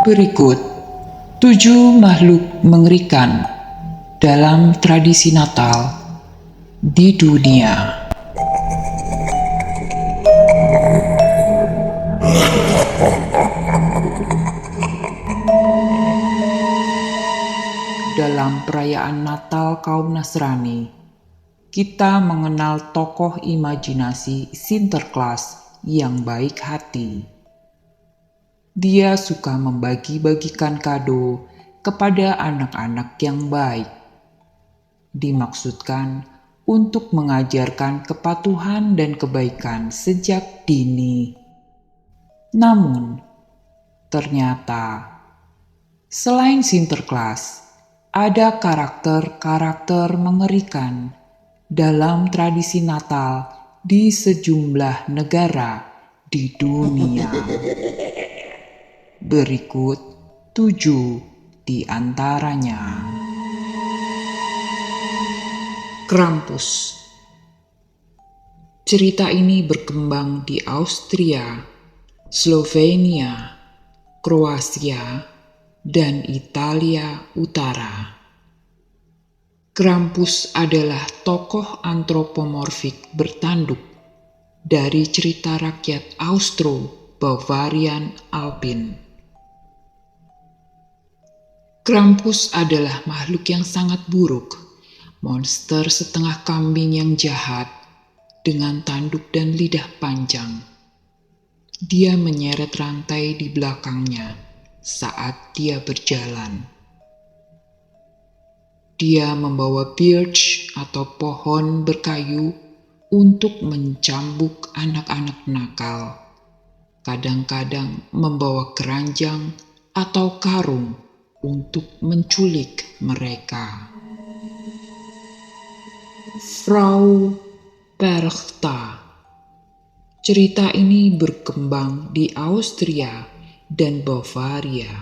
Berikut 7 makhluk mengerikan dalam tradisi Natal di dunia. Dalam perayaan Natal kaum Nasrani, kita mengenal tokoh imajinasi Sinterklas yang baik hati. Dia suka membagi-bagikan kado kepada anak-anak yang baik. Dimaksudkan untuk mengajarkan kepatuhan dan kebaikan sejak dini. Namun, ternyata selain Sinterklas, ada karakter-karakter mengerikan dalam tradisi Natal di sejumlah negara di dunia. Berikut 7 di antaranya. Krampus. Cerita ini berkembang di Austria, Slovenia, Kroasia, dan Italia Utara. Krampus adalah tokoh antropomorfik bertanduk dari cerita rakyat Austro-Bavarian Alpin. Krampus adalah makhluk yang sangat buruk, monster setengah kambing yang jahat dengan tanduk dan lidah panjang. Dia menyeret rantai di belakangnya saat dia berjalan. Dia membawa birch atau pohon berkayu untuk mencambuk anak-anak nakal. Kadang-kadang membawa keranjang atau karung untuk menculik mereka. Frau Perchta. Cerita ini berkembang di Austria dan Bavaria.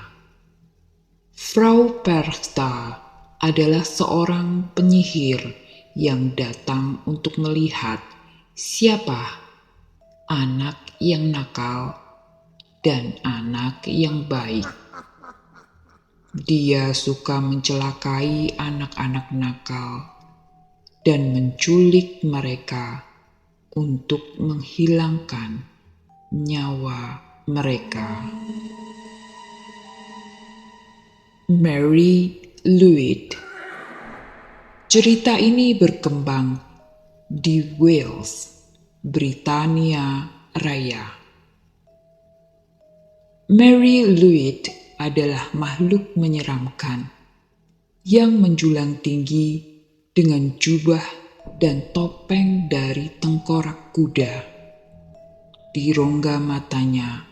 Frau Perchta adalah seorang penyihir yang datang untuk melihat siapa anak yang nakal dan anak yang baik. Dia suka mencelakai anak-anak nakal dan menculik mereka untuk menghilangkan nyawa mereka. Mary Louise. Cerita ini berkembang di Wales, Britania Raya. Mary Louise adalah makhluk menyeramkan yang menjulang tinggi dengan jubah dan topeng dari tengkorak kuda. Di rongga matanya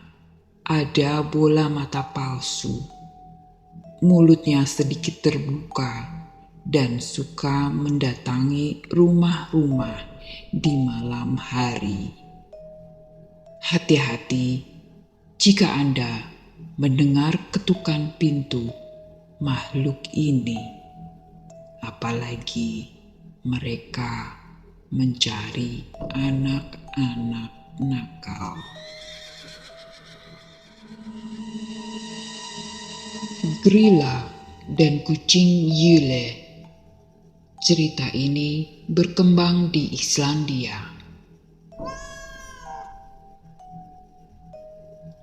ada bola mata palsu. Mulutnya sedikit terbuka dan suka mendatangi rumah-rumah di malam hari. Hati-hati jika Anda mendengar ketukan pintu makhluk ini, apalagi mereka mencari anak-anak nakal. Grilla dan kucing Yule. Cerita ini berkembang di Islandia.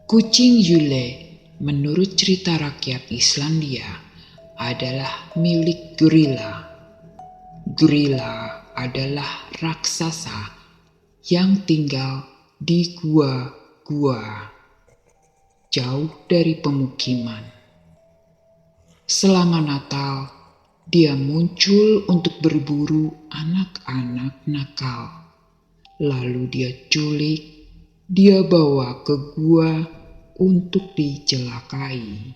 Kucing Yule, menurut cerita rakyat Islandia, adalah milik Grilla. Grilla adalah raksasa yang tinggal di gua-gua jauh dari pemukiman. Selama Natal, dia muncul untuk berburu anak-anak nakal. Lalu dia culik, dia bawa ke gua untuk dicelakai.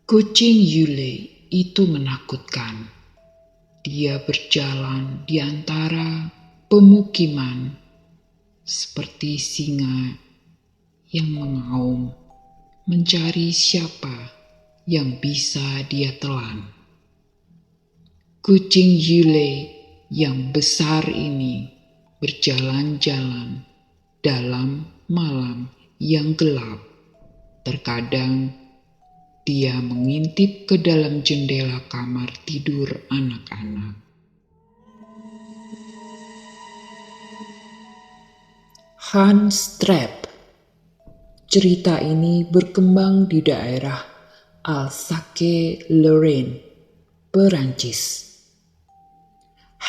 Kucing Yule itu menakutkan. Dia berjalan di antara pemukiman seperti singa yang mengaum, mencari siapa yang bisa dia telan. Kucing Yule yang besar ini berjalan-jalan dalam malam yang gelap Terkadang dia mengintip ke dalam jendela kamar tidur anak-anak. Hans Trap. Cerita ini berkembang di daerah Alsace-Lorraine, Perancis.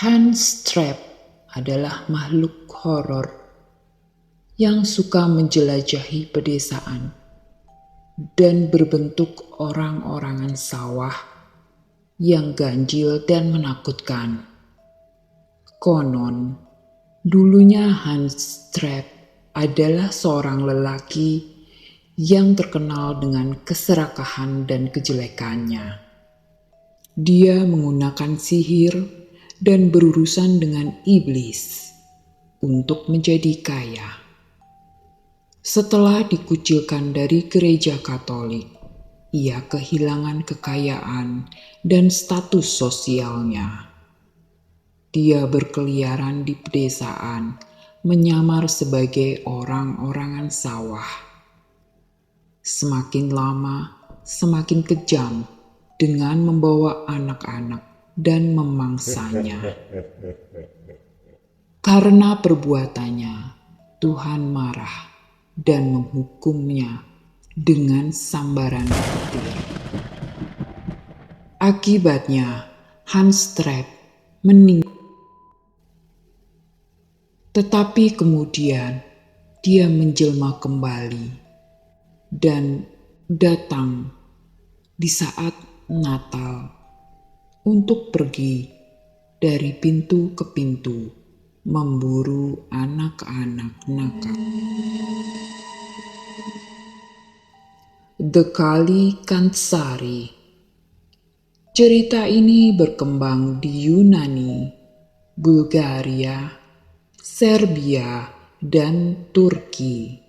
Hans Trap adalah makhluk horor yang suka menjelajahi pedesaan dan berbentuk orang-orangan sawah yang ganjil dan menakutkan. Konon, dulunya Hans Trap adalah seorang lelaki yang terkenal dengan keserakahan dan kejelekannya. Dia menggunakan sihir dan berurusan dengan iblis untuk menjadi kaya. Setelah dikucilkan dari gereja Katolik, ia kehilangan kekayaan dan status sosialnya. Dia berkeliaran di pedesaan, menyamar sebagai orang-orangan sawah. Semakin lama, semakin kejam dengan membawa anak-anak dan memangsanya. Karena perbuatannya, Tuhan marah dan menghukumnya dengan sambaran petir. Akibatnya, Hans Trap meninggal. Tetapi kemudian dia menjelma kembali dan datang di saat Natal untuk pergi dari pintu ke pintu memburu anak-anak nakal. The Kali Kantsari. Cerita ini berkembang di Yunani, Bulgaria, Serbia, dan Turki.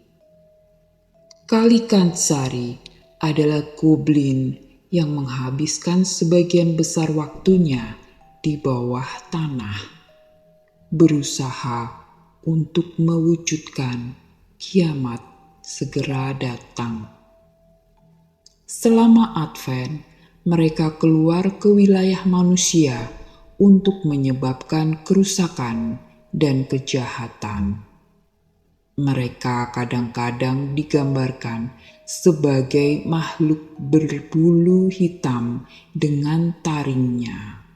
Kali Kantsari adalah goblin yang menghabiskan sebagian besar waktunya di bawah tanah, berusaha untuk mewujudkan kiamat segera datang. Selama Advent, mereka keluar ke wilayah manusia untuk menyebabkan kerusakan dan kejahatan. Mereka kadang-kadang digambarkan sebagai makhluk berbulu hitam dengan taringnya.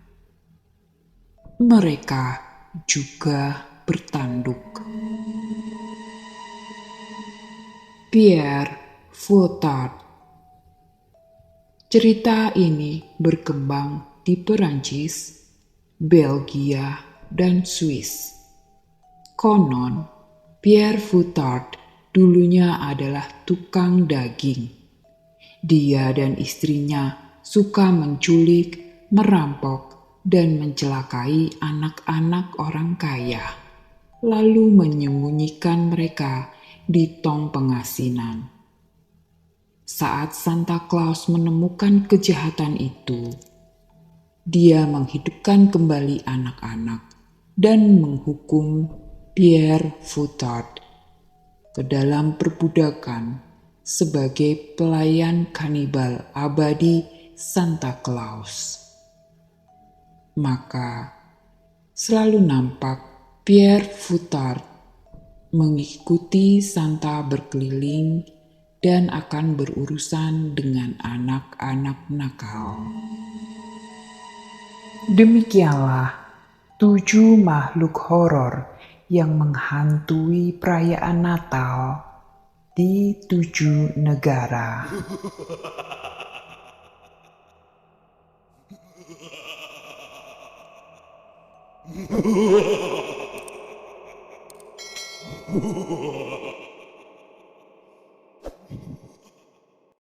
Mereka juga bertanduk. Pierre Fouettard. Cerita ini berkembang di Perancis, Belgia, dan Swiss. Konon, Pierre Fouettard dulunya adalah tukang daging. Dia dan istrinya suka menculik, merampok, dan mencelakai anak-anak orang kaya, lalu menyembunyikan mereka di tong pengasinan. Saat Santa Claus menemukan kejahatan itu, dia menghidupkan kembali anak-anak dan menghukum Pierre Fouettard ke dalam perbudakan sebagai pelayan kanibal abadi Santa Claus. Maka selalu nampak Pierre Fouettard mengikuti Santa berkeliling dan akan berurusan dengan anak-anak nakal. Demikianlah 7 makhluk horor yang menghantui perayaan Natal di 7 negara.